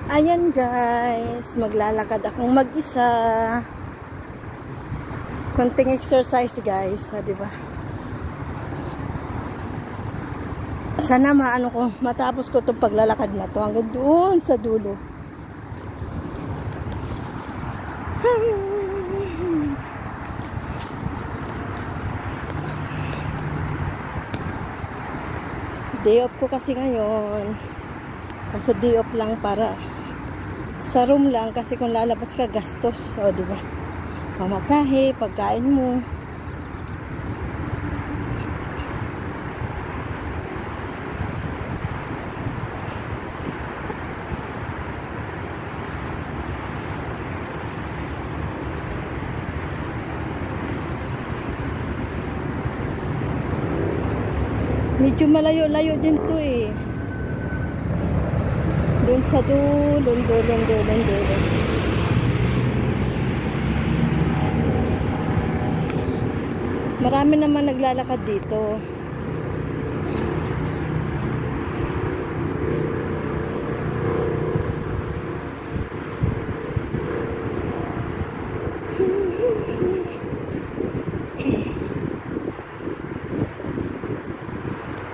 Ayan guys, maglalakad akong mag-isa. Konting exercise guys, di ba? Sana maano ko, matapos ko itong paglalakad na to hanggang doon sa dulo. Day off ko kasi ngayon. Kaso day off lang para sa room lang kasi kung lalabas ka gastos, o di ba? Pamasahe, pagkain mo. Medyo malayo-layo din to eh. Doon sa dulo. Marami naman naglalakad dito.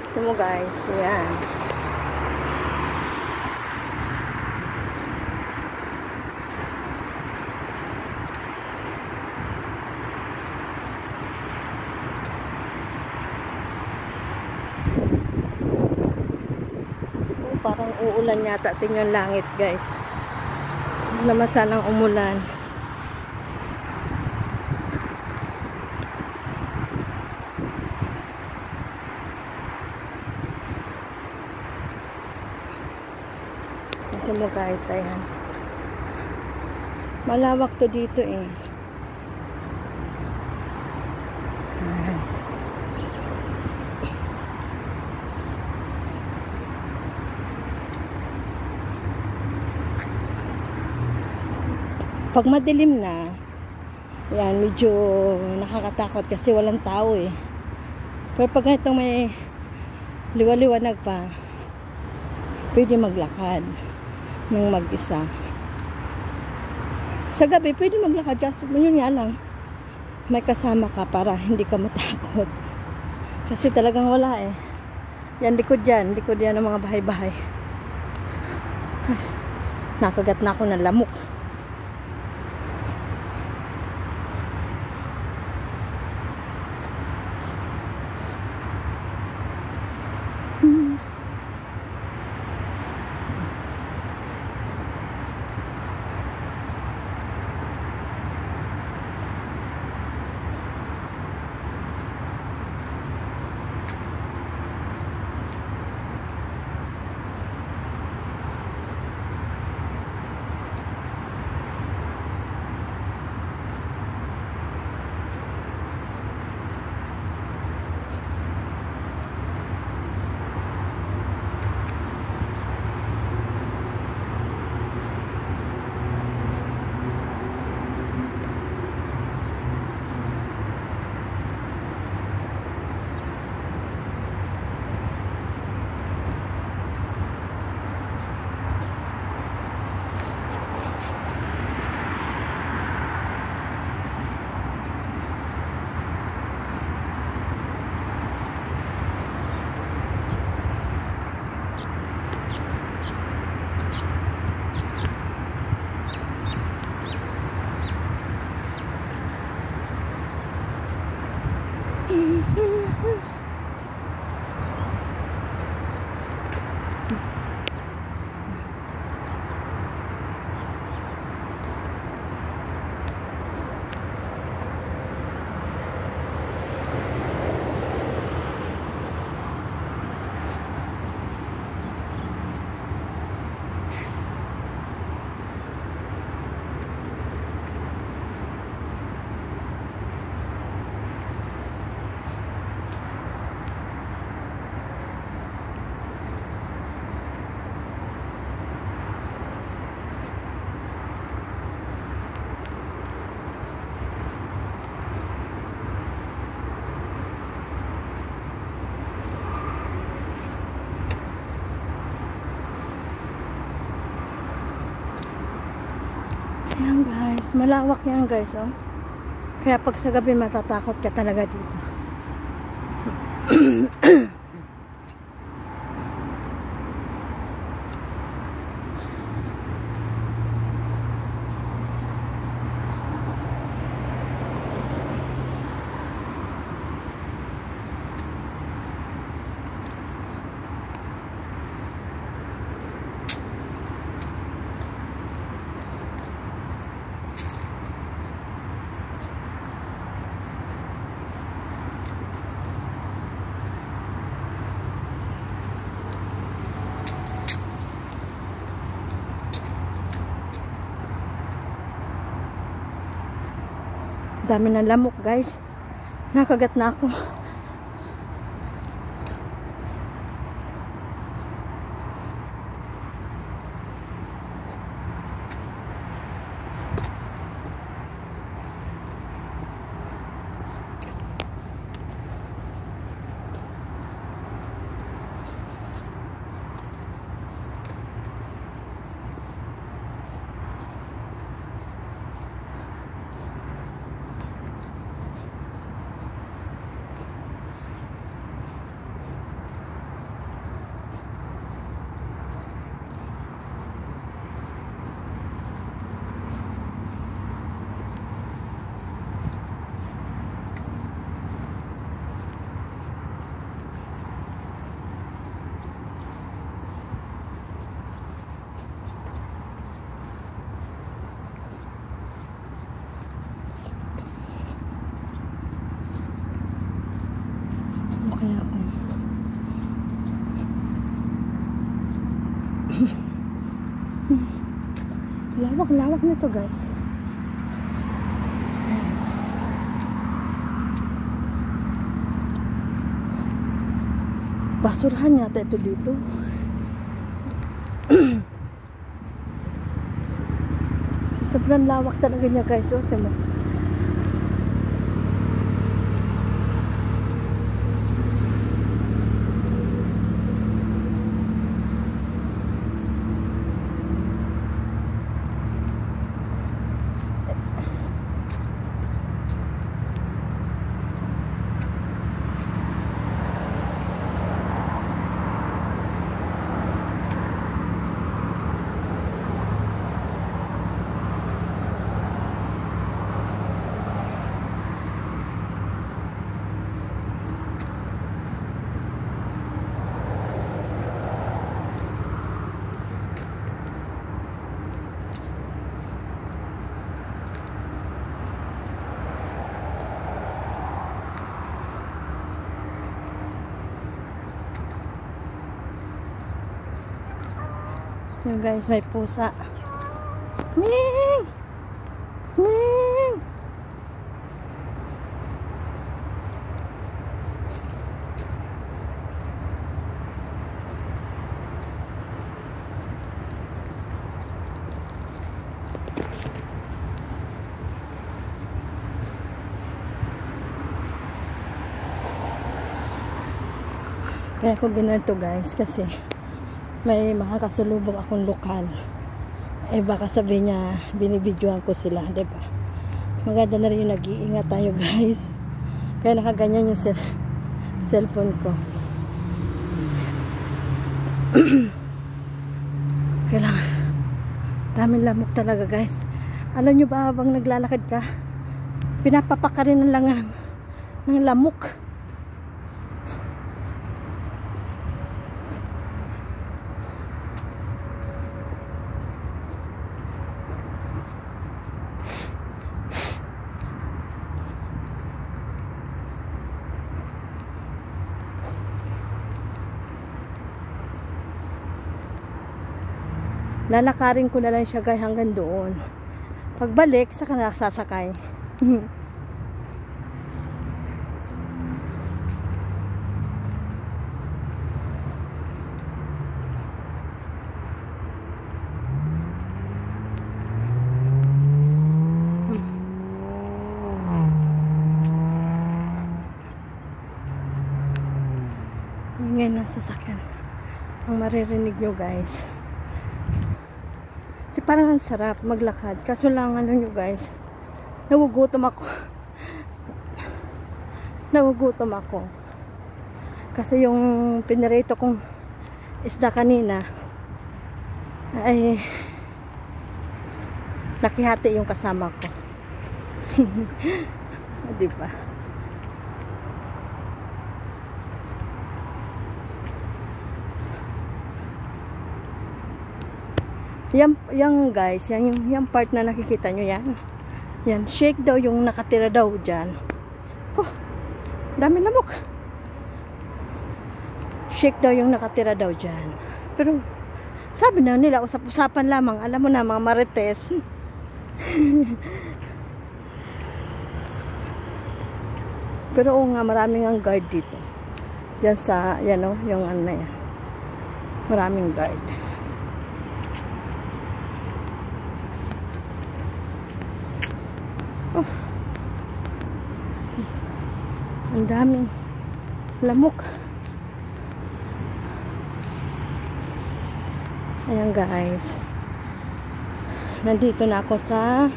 Ito mo guys, yan. Parang uulan yata. Tingnan yung langit guys. Hindi naman sanang umulan. Ito mo guys, ayan. Malawak to dito eh. Ayan. Pag madilim na, yan, medyo nakakatakot kasi walang tao eh. Pero pag ganitong may liwa-liwanag pa, pwede maglakad ng mag-isa. Sa gabi, pwede maglakad kasi yun nga lang, may kasama ka para hindi ka matakot. Kasi talagang wala eh. Yan, likod yan ng mga bahay-bahay. Nakagat na ako ng lamok. Yan guys, malawak yan guys, oh. Kaya pag sa gabi matatakot ka talaga dito. Dami ng lamok guys. Nakagat na ako. Kaya ako lawak nito guys. Basurahan yata ito dito. Sobrang lawak talaga niya guys, oh, temo. Yung guys, may pusa. Ming! Ming! Kaya ko ganito guys, kasi may makakasulubong akong lokal. Eh baka sabihin niya binibidyohan ko sila, diba? Maganda na rin yung nag-iingat tayo guys. Kaya nakaganyan yung cellphone ko. Kailangan daming lamok talaga guys. Alam nyo ba, habang naglalakad ka, pinapapaka rin ng lamok. Lalakarin ko na lang siya guys hanggang doon. Pagbalik, saka na sasakay. Ngayon ang sasakyan ang maririnig nyo guys. Kasi parang ang sarap maglakad. Kaso lang ano nyo guys, nagugutom ako. Nagugutom ako. Kasi yung pinirito kong isda kanina ay nakihati yung kasama ko. Diba? Yan guys, yung part na nakikita nyo yan. Yan, shake daw yung nakatira daw dyan. Oh, dami lamok. Shake daw yung nakatira daw dyan. Pero, sabi na nila, usap-usapan lamang. Alam mo na, mga marites. Pero oo nga, maraming ang guard dito. Diyan sa, yan o, yung ano na yan. Maraming guard. Oh. Ang daming lamok. Ayan guys. Nandito na ako sa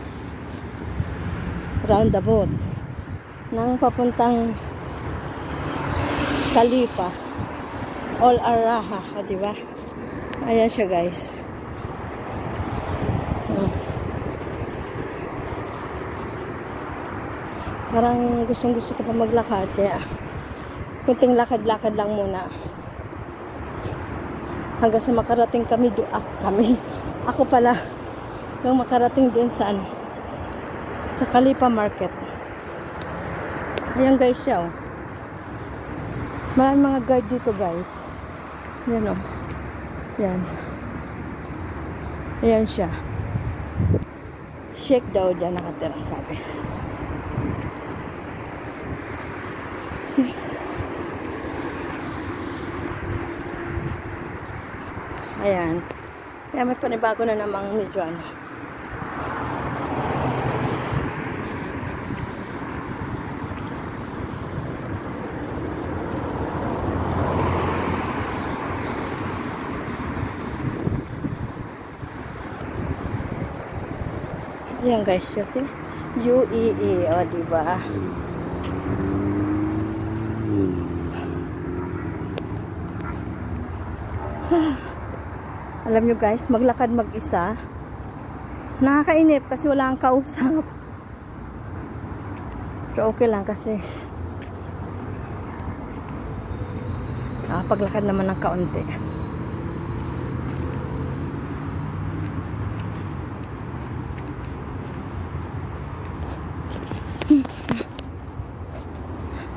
roundabout ng papuntang Kalipa. All Araha, diba? Ayan siya guys. Parang gustong-gusto ko pa maglakad, kaya kunting lakad-lakad lang muna hanggang sa makarating kami ako pala nung makarating din sa Kalipa Market. Ayan guys siya, oh. Maraming mga guard dito guys. Yan oh. Yan. Ayan siya. Shake daw dyan nakatira, sabi. Ayan. Kaya may panibago na namang medyo ano. Ayan guys, yun si UEE, o diba? Alam nyo guys, maglakad mag-isa nakakainip kasi wala kang kausap. Pero okay lang kasi nakapaglakad naman ng kaunti.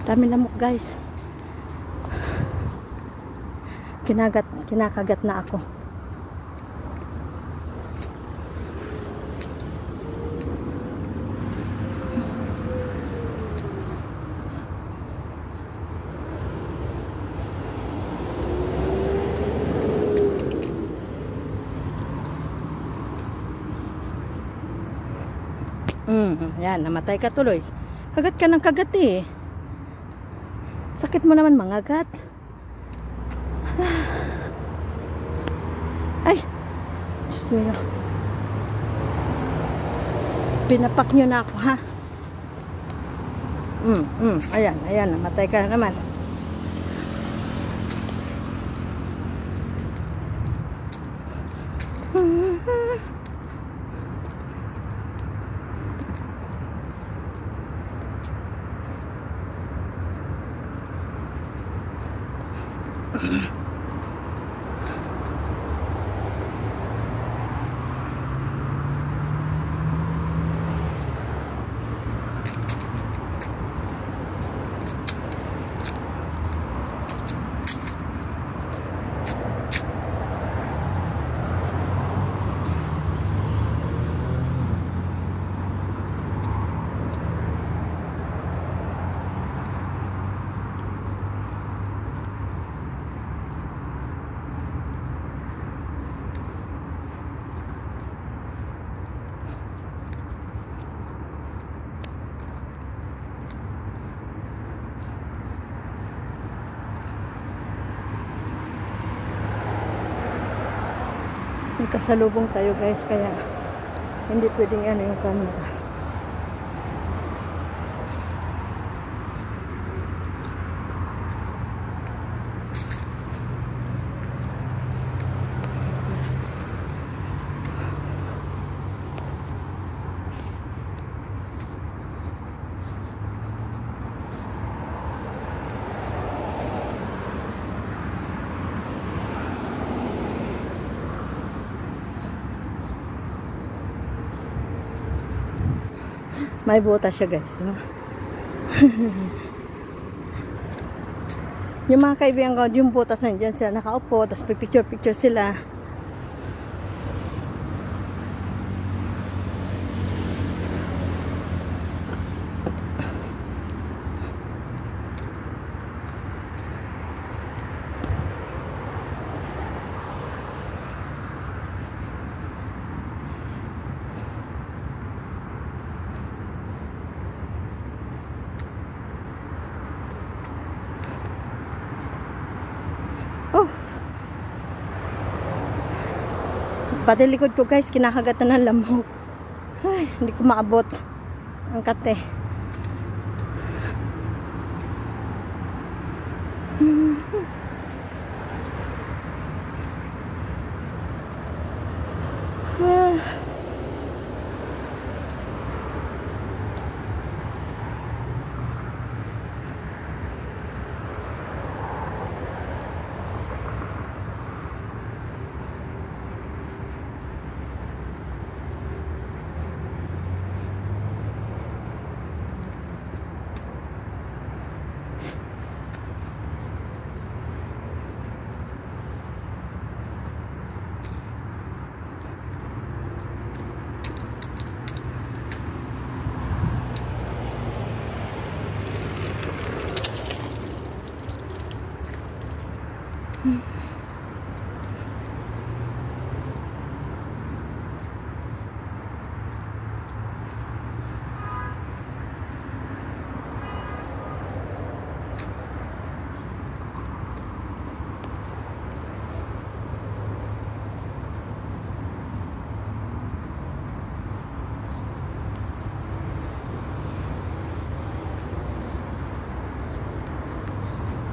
Dami lamok guys. Kinakagat na ako. Yan, namatay ka tuloy. Kagat ka ng kagat eh. Sakit mo naman mangagat. Ay, Diyos mo. Pinapak nyo na ako, ha? Ayan, namatay ka na naman. Nagkasalubong tayo guys, kaya hindi pwedeng ano yung camera. May butas siya guys, no? Yung mga kaibigan ko, yung butas nandiyan sila nakaupo, tapos picture sila. Oh, pati likod ko guys, kinakagatan ng lamok. Ay, hindi ko maabot ang kate.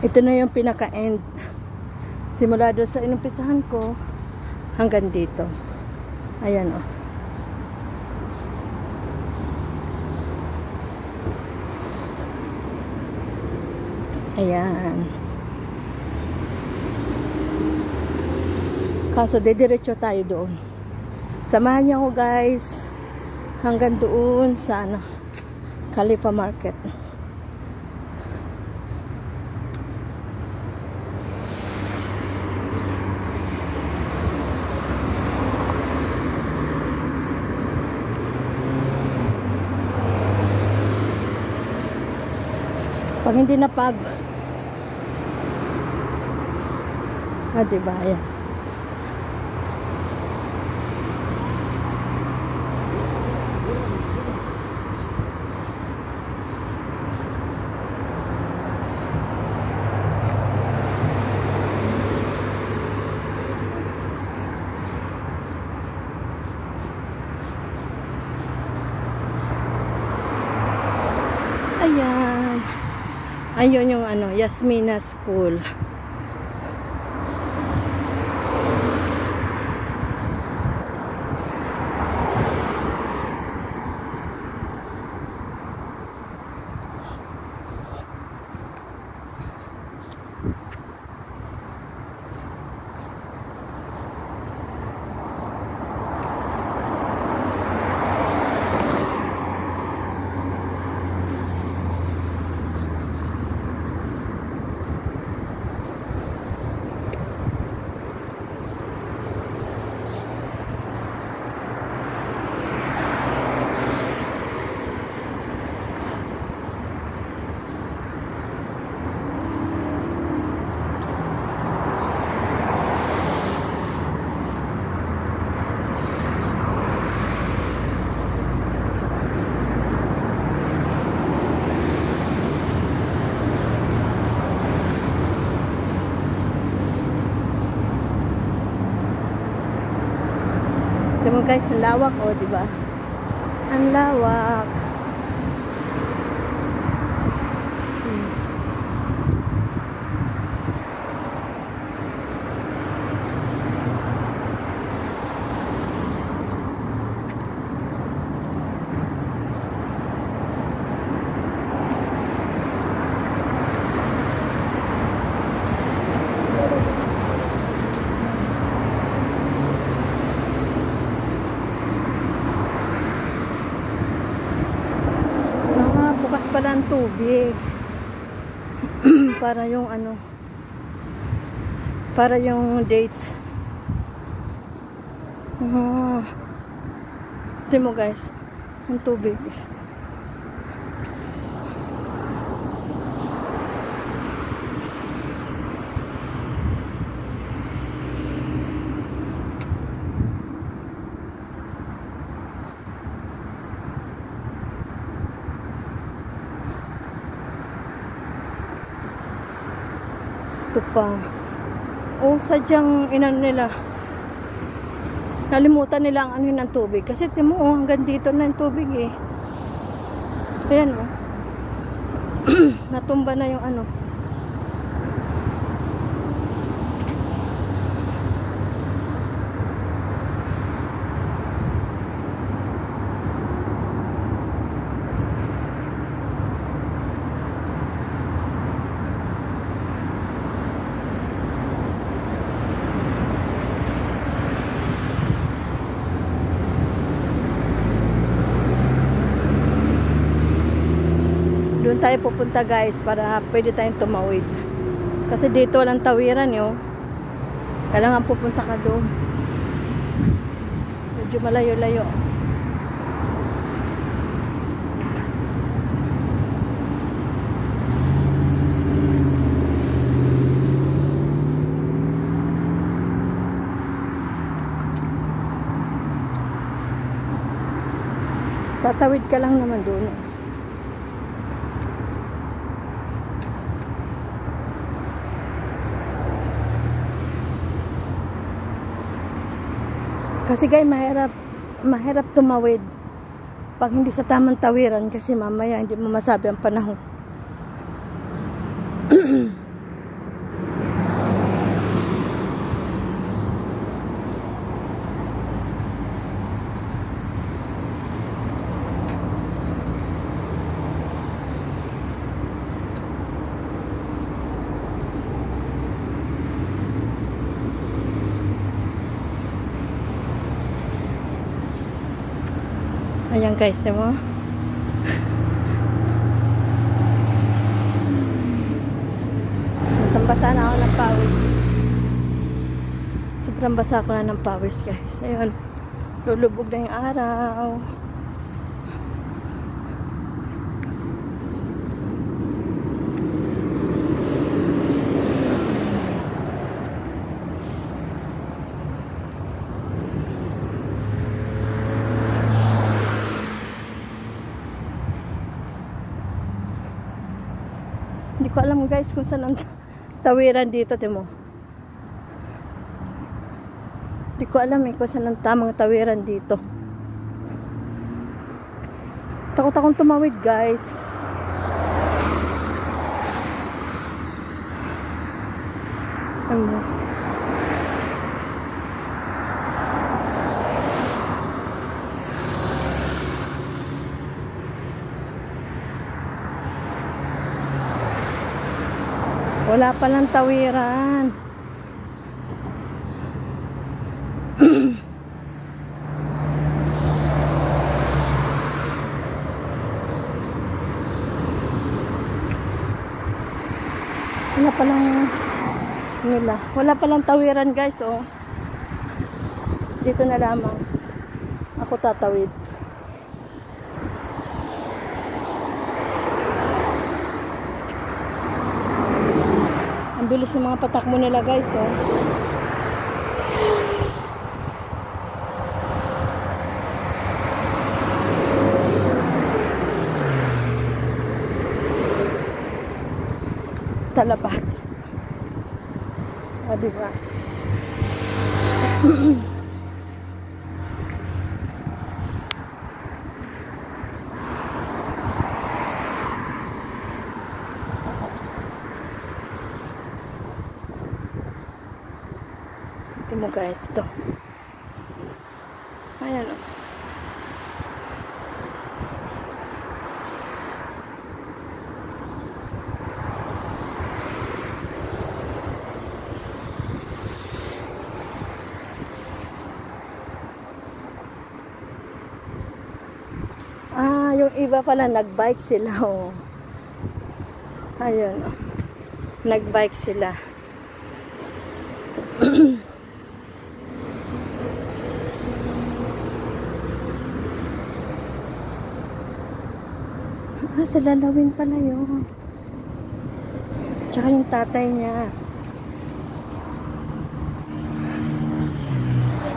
Ito na yung pinaka-end. Simula doon sa inumpisahan ko hanggang dito. Ayan o. Ayan. Kaso dediretso tayo doon. Samahan niyo ako guys hanggang doon sa Khalifa Market. Pag hindi napagod. Diba? Ayan. Ayan. Ayun yung Yasmina School. Ito mo guys, ang lawak, oh, di ba? Ang lawak. Bukas pala ang tubig. Para yung ano, para yung dates. Ito mo guys, ang tubig. Ito pa. O, sadyang inano nila. Nalimutan nila ang ano ng tubig. Kasi timo, oh, hanggang dito na yung tubig eh. Ayan oh. Natumba na yung ano. Doon tayo pupunta guys para pwede tayong tumawid. Kasi dito walang tawiran yo. Kailangan pupunta ka doon. Medyo malayo-layo. Tatawid ka lang naman doon. Kasi guys, mahirap tumawid pag hindi sa tamang tawiran kasi mamaya hindi mo masabi ang panahon. Ayan guys, diba? Basang-basa na ako ng pawis. Sobrang basa ko na ng pawis guys. Ayun, lulubog na yung araw. Hindi ko alam guys kung saan ang tawiran dito, timo. Hindi ko alam kung saan ang tamang tawiran dito. Takot akong tumawid guys. Wala palang tawiran. Wala palang, bismillah. Wala palang tawiran guys, oh. Dito na lamang ako tatawid. Ang bilis ng mga patakbo nila guys, oh. Talabat. O, diba? guys, ito. Ayan o. Yung iba pala nagbike sila oh. Ayun oh. Nagbike sila. Sa Lalawin pala yun. Tsaka yung tatay niya.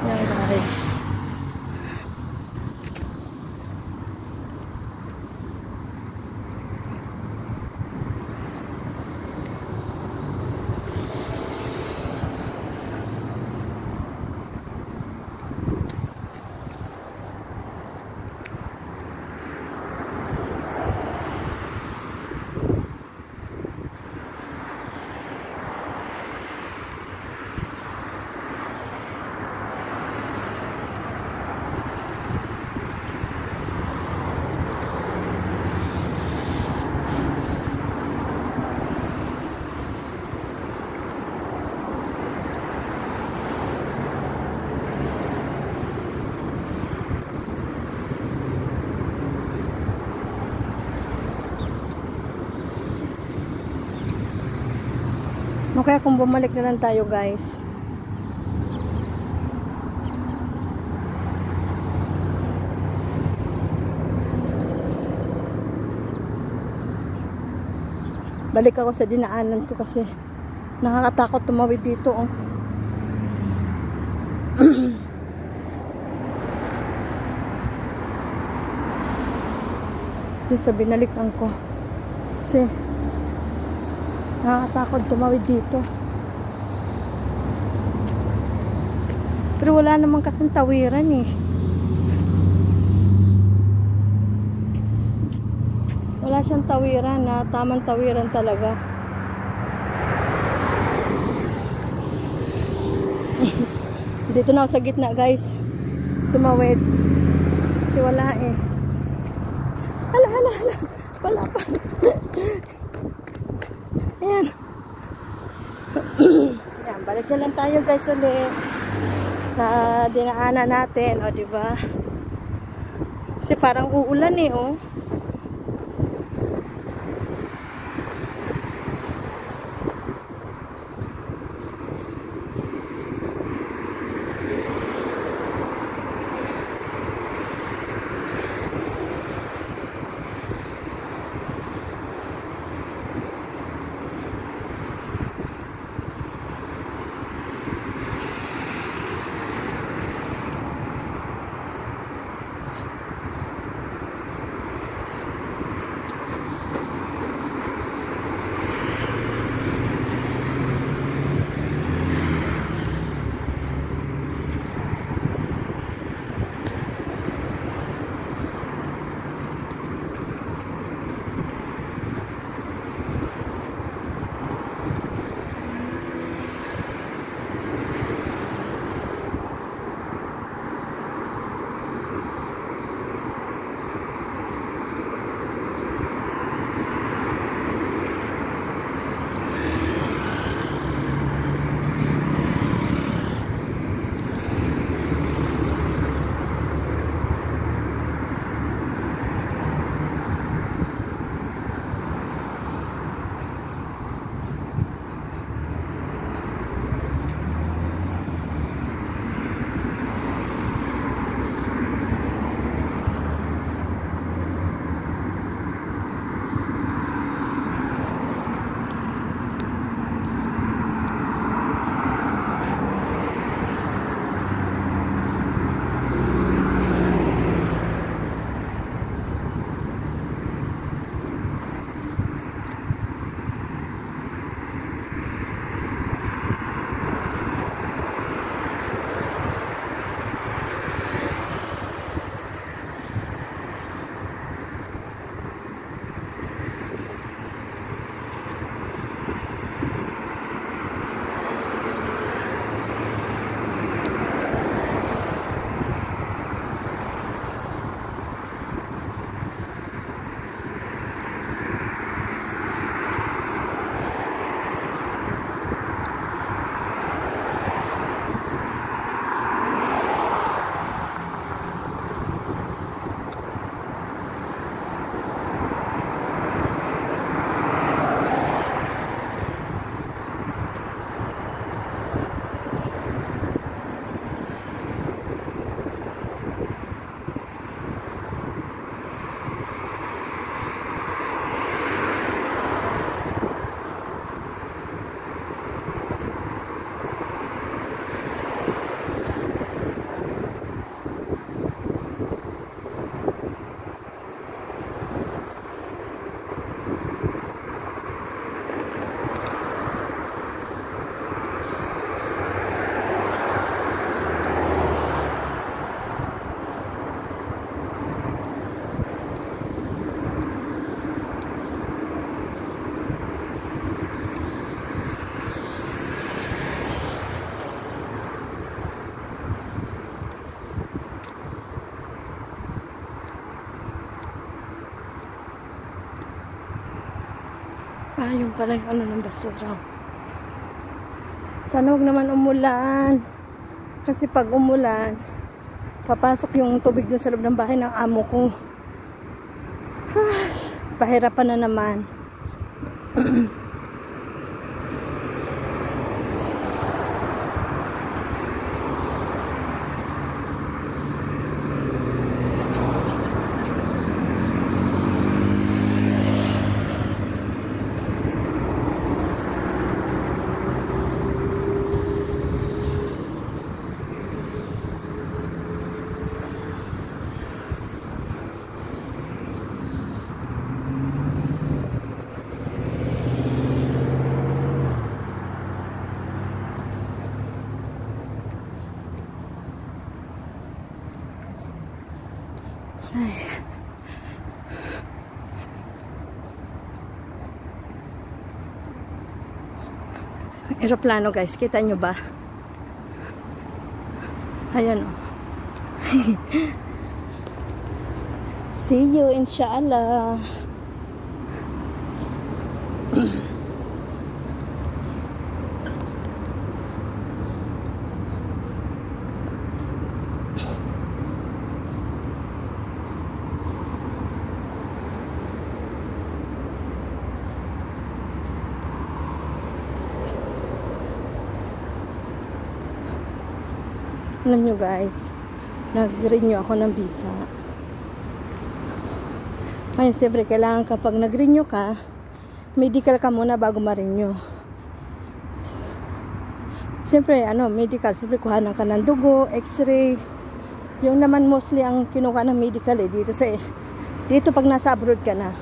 Yan guys. No, kaya kung bumalik na lang tayo guys. Balik ako sa dinaanan ko kasi nakakatakot tumawid dito oh. Doon sa binalikan ko kasi nakakatakot tumawid dito. Pero wala namang kasing tawiran eh. Wala siyang tawiran na tamang tawiran talaga. Dito na ako sa gitna guys. Tumawid. Kasi wala eh. Hala. Wala pa. Ayan. Ayan, balik na lang tayo guys ulit sa dinaanan natin, o diba? Kasi parang uulan eh, oh. Yung pala yung ano ng basura. Sana wag naman umulan. Kasi pag umulan, papasok yung tubig dun sa loob ng bahay ng amo ko. Pahirapan na naman. Aeroplano guys, kita nyo ba? Ayan o. See you inshallah. Alam nyo guys, nag-renew ako ng visa. Ngayon siyempre kailangan kapag nag-renew ka, medical ka muna bago ma-renew. Siyempre medical, siyempre kuhanan ka ng dugo, x-ray. Yung naman mostly ang kinuha ng medical dito pag nasa abroad ka na.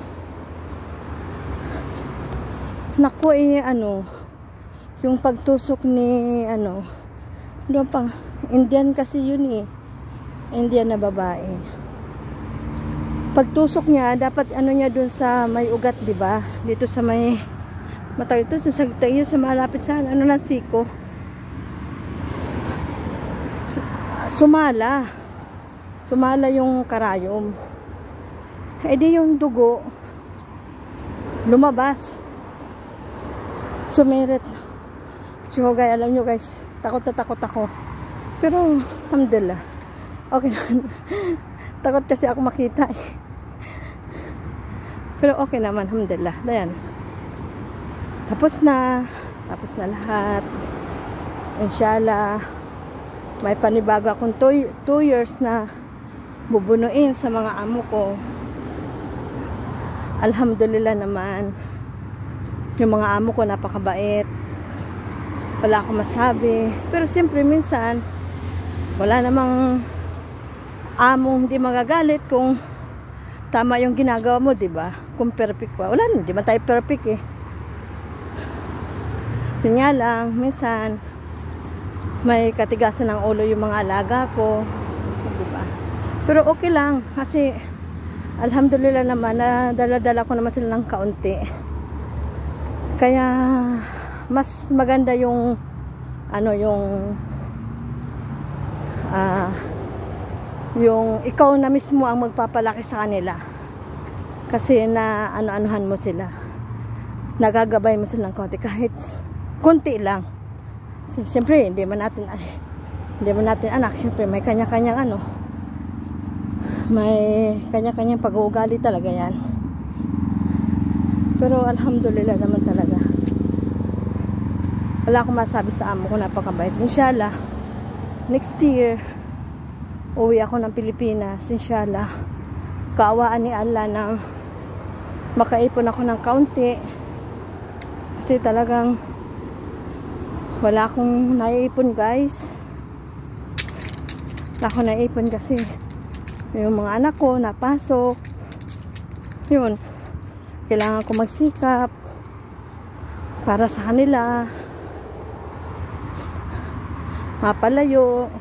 Naku yung pagtusok ni ano pang Indian kasi yun Indian na babae. Pagtusok niya, dapat niya dun sa may ugat, di ba? Dito sa may mata ito, sa malapit sa ng siko. Sumala yung karayom. Di yung dugo lumabas. Sumirit. So guys, alam nyo guys, takot na takot ako. Pero, alhamdulillah. Okay naman. Takot kasi ako makita Pero okay naman, alhamdulillah. Ayan. Tapos na lahat. Inshallah, may panibago akong 2 years na bubunuin sa mga amo ko. Alhamdulillah naman. Yung mga amo ko napakabait. Wala akong masabi. Pero siyempre minsan wala namang among hindi magagalit kung tama yung ginagawa mo, di ba? Kung perfect pa. Wala, hindi man tayo perfect Yun nga lang, minsan may katigasan ng ulo yung mga alaga ko, di ba? Pero okay lang kasi alhamdulillah naman na dala-dala ko naman sila ng kaunti. Kaya mas maganda yung yung ikaw na mismo ang magpapalaki sa kanila. Kasi na anuhan mo sila. Nagagabay mo silang konti kahit konti lang. Siyempre, hindi man natin anak. Siyempre, may kanya-kanyang may kanya-kanyang pag-uugali talaga yan. Pero alhamdulillah naman talaga. Wala akong masabi sa amo ko, napakabait. Inshallah, next year, uwi ako ng Pilipinas. Inshallah, kaawaan ni Allah na makaipon ako ng kaunti. Kasi talagang wala akong naiipon guys. Wala akong naiipon kasi yung mga anak ko napasok. Yun, kailangan ko magsikap para sa kanila, mapalayo.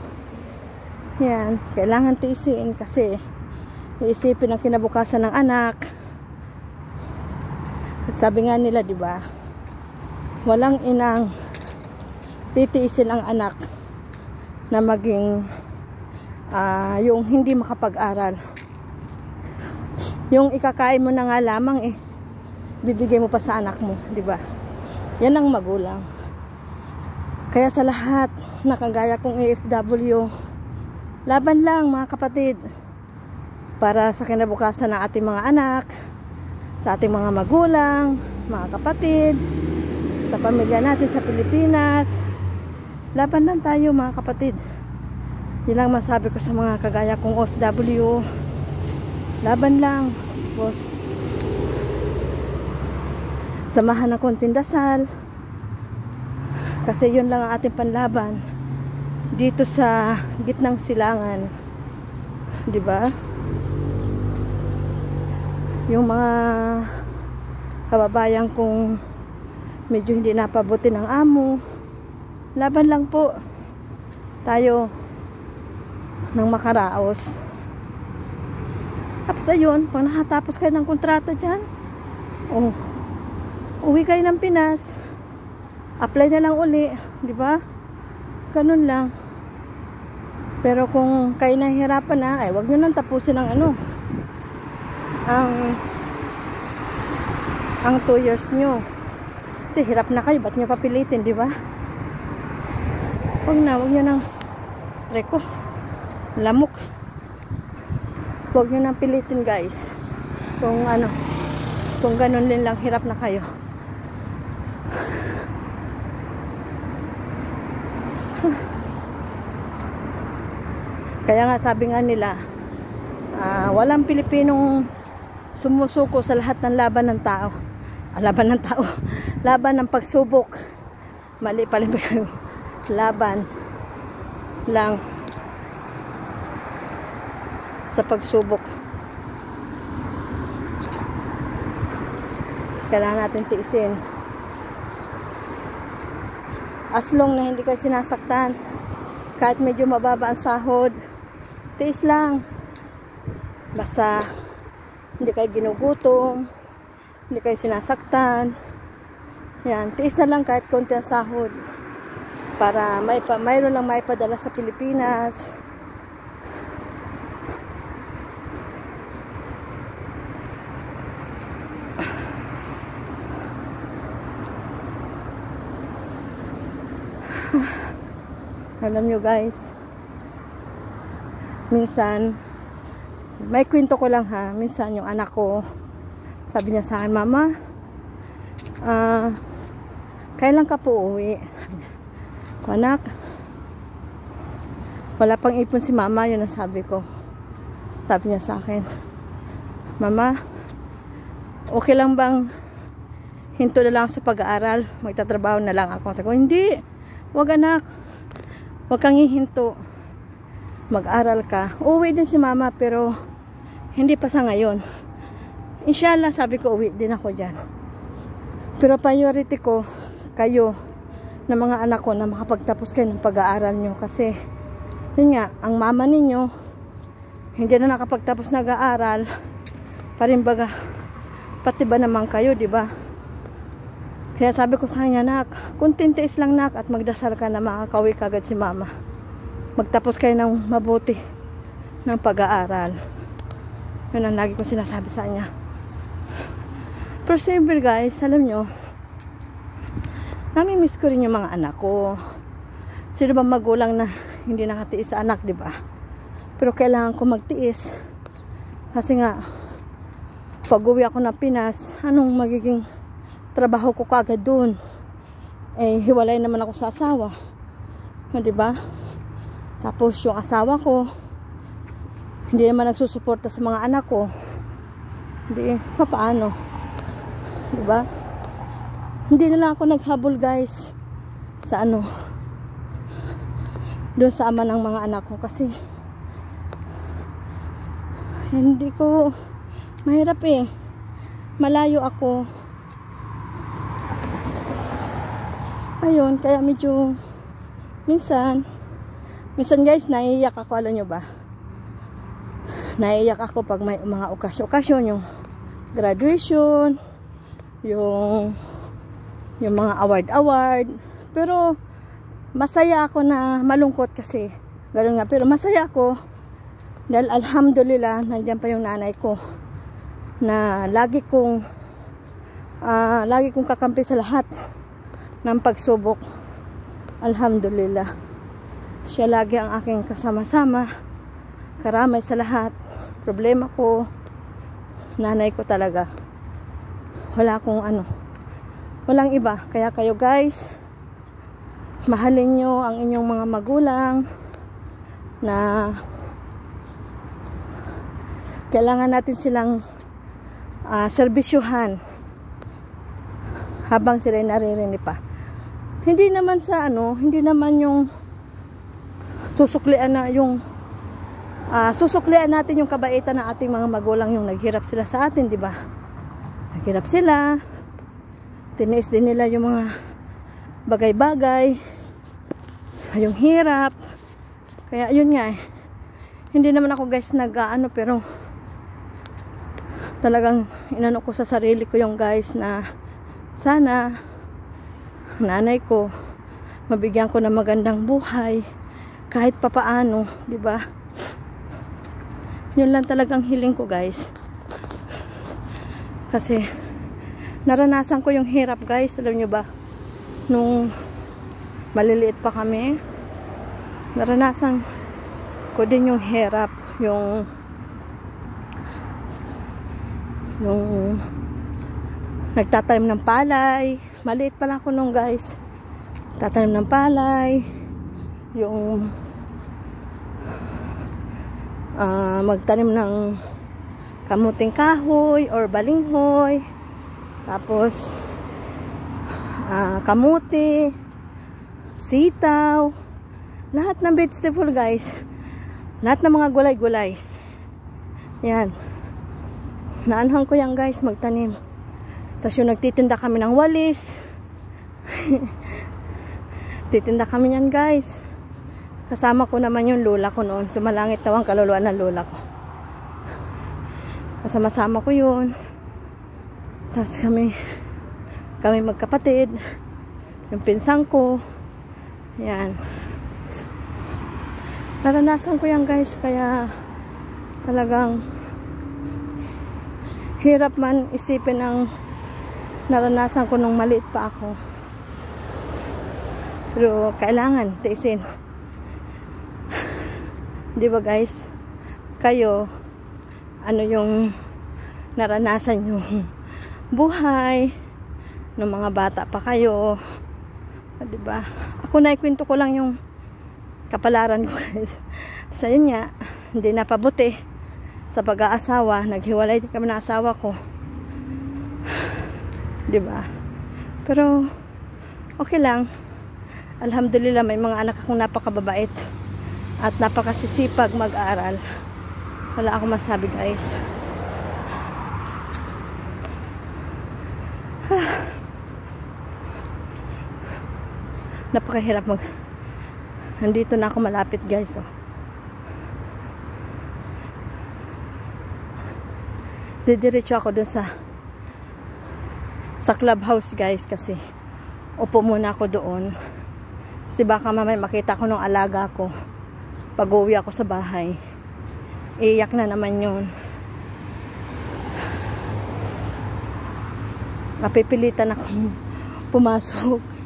Yan, kailangan tiisin kasi iisipin ang kinabukasan ng anak. Sabi nga nila, di ba? Walang inang titiisin ang anak na maging yung hindi makapag-aral. Yung ikakain mo na nga lamang bibigay mo pa sa anak mo, di ba? Yan ang magulang. Kaya sa lahat na kagaya kong AFW, laban lang mga kapatid, para sa kinabukasan ng ating mga anak, sa ating mga magulang, mga kapatid, sa pamilya natin sa Pilipinas. Laban lang tayo mga kapatid. Yun lang masabi ko sa mga kagaya kong OFW. Laban lang, boss. Samahan ng konting dasal, kasi yun lang ang ating panlaban dito sa gitnang silangan, di ba? Yung mga kababayan kong medyo hindi napabuti ng amo, laban lang po tayo ng makaraos. Tapos ayun, pag nakatapos kayo ng kontrata dyan, uwi kayo ng Pinas, apply na lang uli, di ba? Ganun lang. Pero kung kayo nahihirapan na, ay wag nyo nang tapusin ang ang 2 years nyo. Kasi hirap na kayo, ba't nyo papilitin, di ba? Wag nyo nang reko, lamok. Wag nyo nang pilitin, guys. Kung ganun din lang, hirap na kayo. Kaya nga sabi nga nila, walang Pilipinong sumusuko sa lahat ng laban ng tao. Laban ng pagsubok. Mali pala kayo. Laban lang sa pagsubok. Kailangan natin tiisin. As long na hindi kayo sinasaktan, kahit medyo mababa ang sahod, tiis lang. Basta hindi kayo ginugutom, hindi kayo sinasaktan, yan, tiis na lang kahit konti ang sahod para mayroon lang maipadala sa Pilipinas. Alam nyo guys, minsan may kwento ko lang ha, minsan yung anak ko sabi niya sa akin, mama, kailan ka po uwi? Anak, wala pang ipon si mama, yun ang sabi ko. Sabi niya sa akin, mama, okay lang bang hinto na lang sa pag-aaral, magtatrabaho na lang ako? Sabi ko, hindi, wag anak, wag kang hihinto, mag-aral ka. Uwi din si mama pero hindi pa sa ngayon. Inshallah, sabi ko, uwi din ako dyan. Pero priority ko kayo na mga anak ko na makapagtapos kayo ng pag-aaral nyo, kasi yun nga, ang mama ninyo hindi na nakapagtapos nag-aaral, parimbaga pati ba naman kayo, di ba? Kaya sabi ko sa kanya, nak, kunting tiis lang nak, at magdasal ka na makakauwi kagad si mama. Magtapos kayo ng mabuti ng pag-aaral. Yun ang lagi ko sinasabi sa kanya. Pero siyempre guys, alam nyo, nami-miss ko rin yung mga anak ko. Sino ba magulang na hindi nakatiis sa anak, di ba? Pero kailangan ko magtiis. Kasi nga, pag uwi ako ng Pinas, anong magiging trabaho ko kagad doon? Eh, hiwalay naman ako sa asawa. Di ba? Tapos yung asawa ko, hindi naman nagsusuporta sa mga anak ko. Hindi, paano? Di ba? Hindi na lang ako naghabol guys sa doon sa ama ng mga anak ko, kasi hindi ko mahirap eh. Malayo ako. Ayun, kaya medyo minsan guys, naiiyak ako. Alam nyo ba? Naiiyak ako pag may mga okasyon, yung graduation, yung mga award. Pero masaya ako na malungkot kasi gano'n nga. Pero masaya ako dahil alhamdulillah nandiyan pa yung nanay ko na lagi kong lagi kong kakampi sa lahat ng pagsubok. Alhamdulillah. Siya lagi ang aking kasama-sama, karamay sa lahat. Problema ko, nanay ko talaga. Wala akong walang iba. Kaya kayo guys, mahalin nyo ang inyong mga magulang na kailangan natin silang serbisyuhan habang sila naririnig pa. Hindi naman sa hindi naman yung susuklian natin yung kabaitan ng ating mga magulang, yung naghirap sila sa atin, di ba? Naghirap sila, tiniis din nila yung mga bagay-bagay, yung hirap. Kaya yun nga hindi naman ako guys pero talagang inano ko sa sarili ko yung guys na sana nanay ko mabigyan ko ng magandang buhay kahit papaano, di ba? Yun lang talagang hiling ko guys, kasi naranasan ko yung hirap guys. Alam nyo ba, nung maliliit pa kami, naranasan ko din yung hirap, yung nagtatanim ng palay. Maliit pa lang ako nung guys, tatanim ng palay, yung magtanim ng kamuting kahoy or balinghoy, tapos kamuti, sitaw, lahat ng vegetable guys, lahat ng mga gulay-gulay. Yan, naanhan ko yan guys, magtanim. Tapos yung nagtitinda kami ng walis, titinda kami yan guys. Kasama ko naman yung lola ko noon, sumalangit daw ang kaluluwa ng lola ko. Kasama-sama ko yun. Tapos kami magkapatid, yung pinsang ko. Yan, naranasan ko yan guys. Kaya talagang hirap man isipin ang naranasan ko nung maliit pa ako, pero kailangan tiisin, di ba guys? Kayo, ano yung naranasan yung buhay ng mga bata pa kayo, di ba? Ako na ikwento ko lang yung kapalaran ko guys. Sa yun nga, hindi napabuti sa pag-aasawa, naghiwalay din kami ng asawa ko, di ba? Pero okay lang, alhamdulillah. May mga anak akong napakababait at napakasisipag mag-aaral. Wala akong masabi guys. Napakahirap nandito na ako malapit guys. Didiretso ako dun sa clubhouse guys, kasi upo muna ako doon. Kasi baka mamaya makita ko nung alaga ko pag uwi ako sa bahay, iiyak na naman yun. Napipilitan akong pumasok.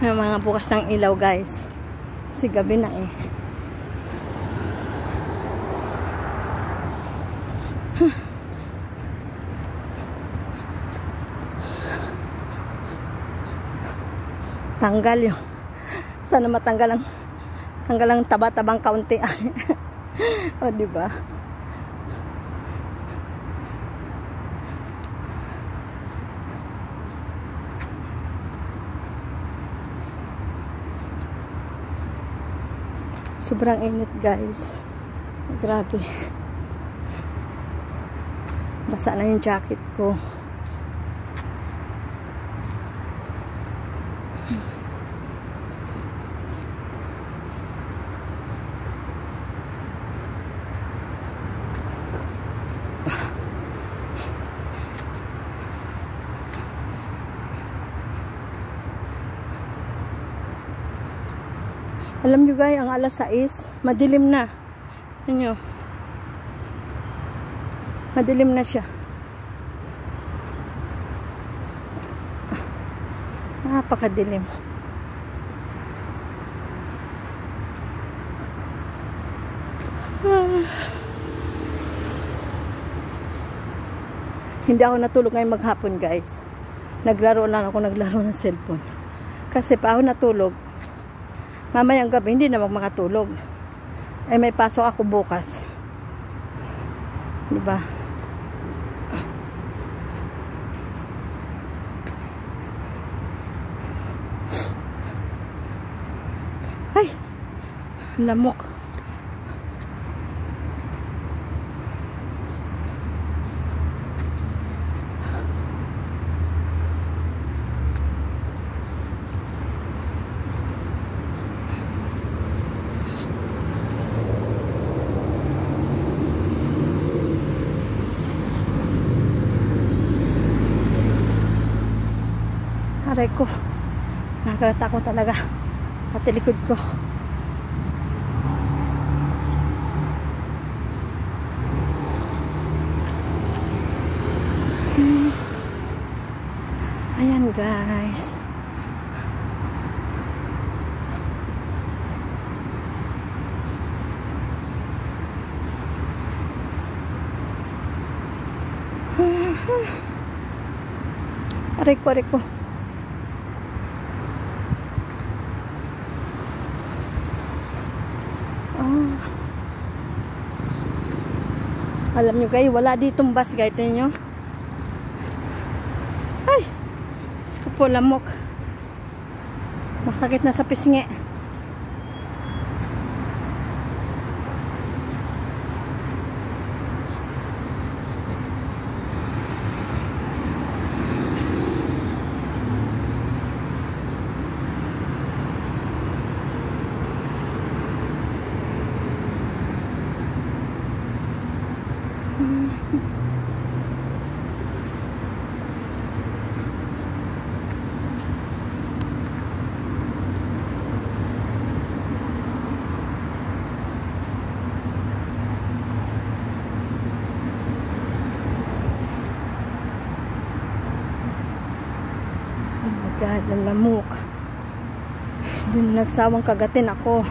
May mga bukas ng ilaw guys, si gabi na tanggal yung sana matanggal ang taba-tabang kaunti. O diba? Sobrang init, guys. Grabe. Basa na yung jacket ko. Alam nyo guys, ang alas 6, madilim na. Ano? Madilim na siya. Napakadilim. Hindi ako natulog ngayong maghapon, guys. Naglaro ng cellphone. Kasi pa ako natulog, mamayang gabi, hindi na makatulog. Ay may pasok ako bukas. Diba? Ay! Lamok. Aray ko, nakakatakot talaga pati likod ko. Ayan guys, aray ko. Alam nyo guys, wala ditong bus guys, tingnan nyo. Ay! Diyos ko po, lamok. Masakit na sa pisngi. God, ang lamok. Hindi na nagsawang kagatin ako.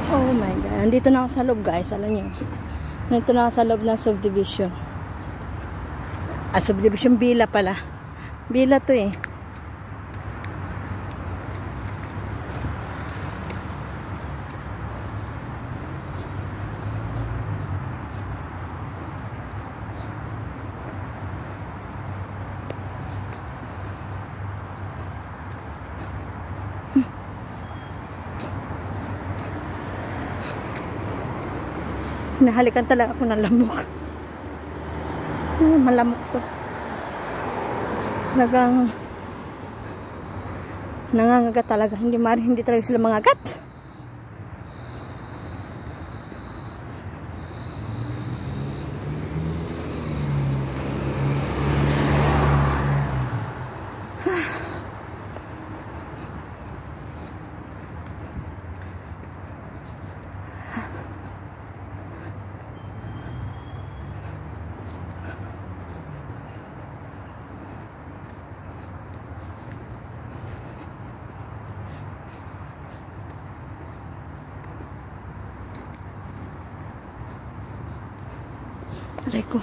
Oh my God. Nandito na ako sa loob guys. Alam nyo. Nandito na ako sa loob ng subdivision. Subdivision Villa pala. Villa to eh. Nahalikan talaga ako ng lamok. Malamok to. Talagang nangangagat talaga. Hindi talaga sila mangagat. Aray ko.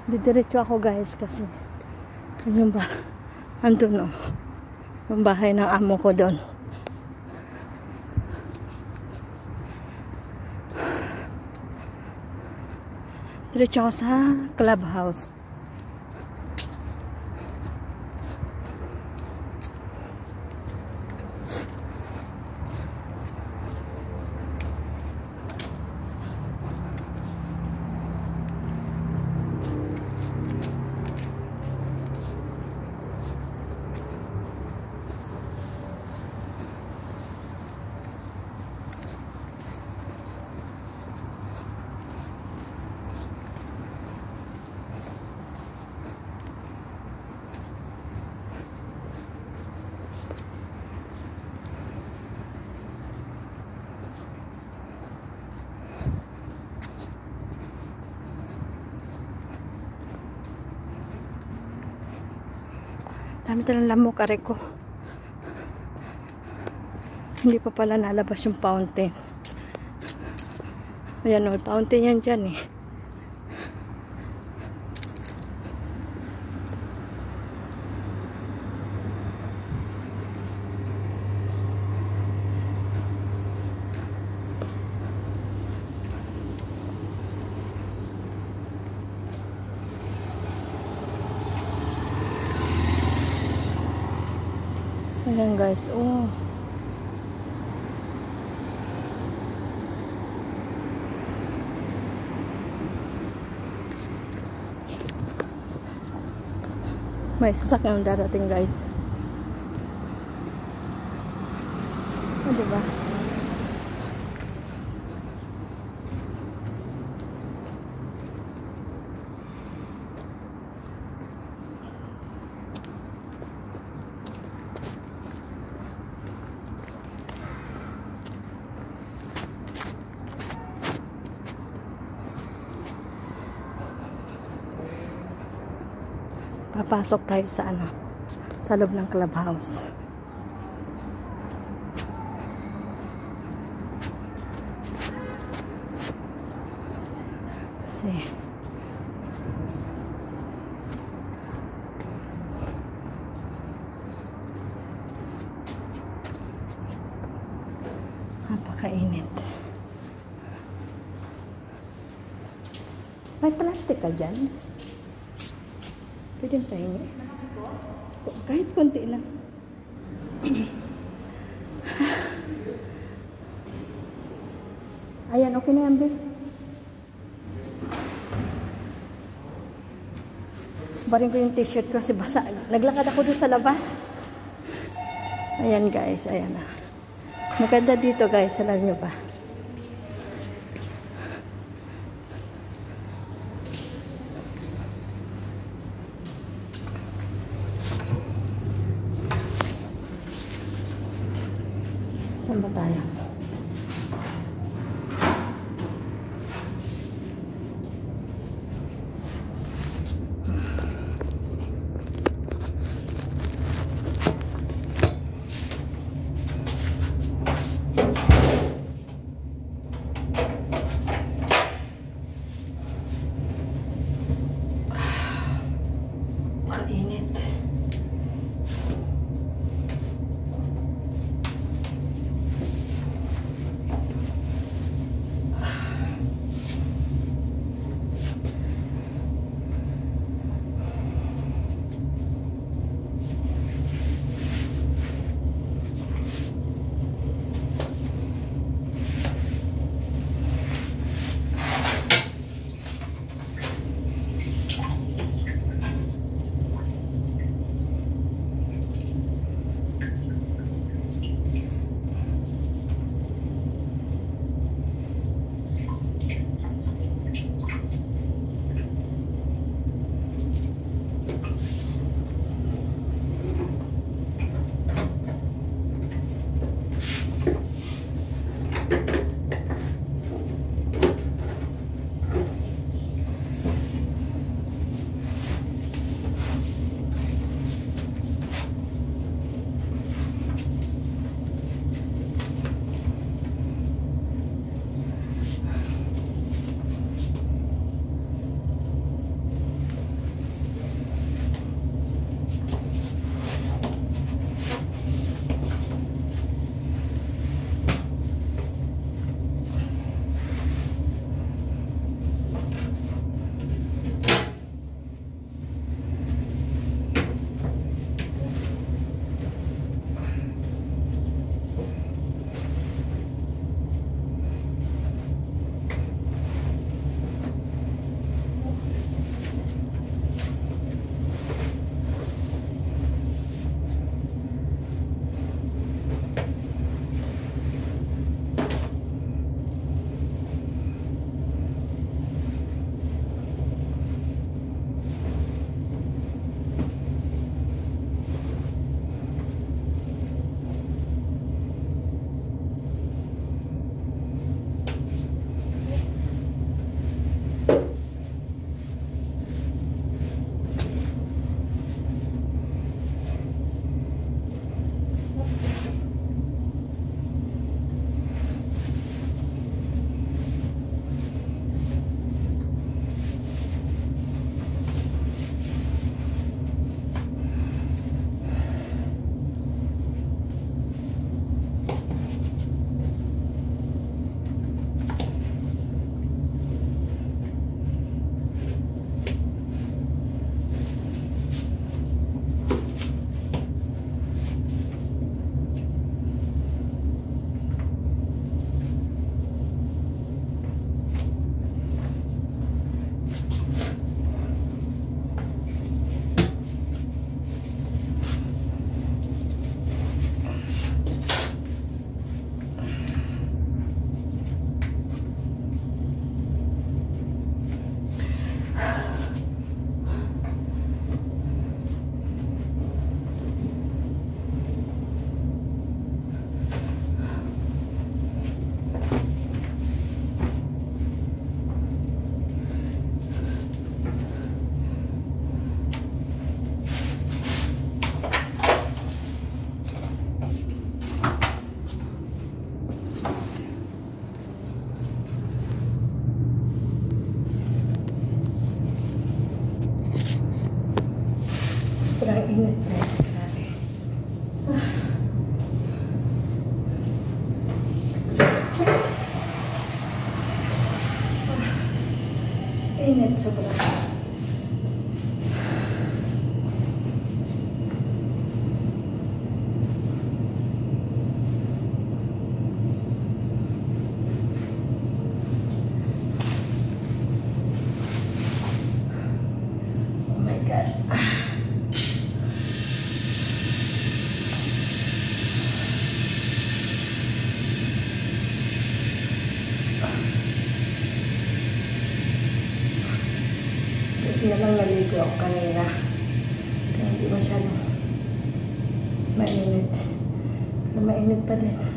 Didiretso ako guys kasi ayun ba, andun o. Yung bahay ng amo ko doon. Diretso ako sa clubhouse. Dami talang lamok, aray ko. Hindi pa pala nalabas yung fountain. Ayan o, fountain yan dyan eh. Ayan guys, oh. May sasakyan darating guys. Oh, diba? Papasok tayo sa sa loob ng clubhouse. Kasi napakainit. May plastic ka dyan? Pwede pahingi. Kahit konti lang. Ayan, okay na yan, be. Barin ko yung t-shirt ko kasi basa. Naglakad ako doon sa labas. Ayan, guys. Ayan na. Maganda dito, guys. Alam nyo ba? Saan ba tayo? Mainit guys, grabe. Init sobra. Oh my God. Buti na lang naligo ako kanina. Kaya hindi masyadong mainit. Pero mainit pa din.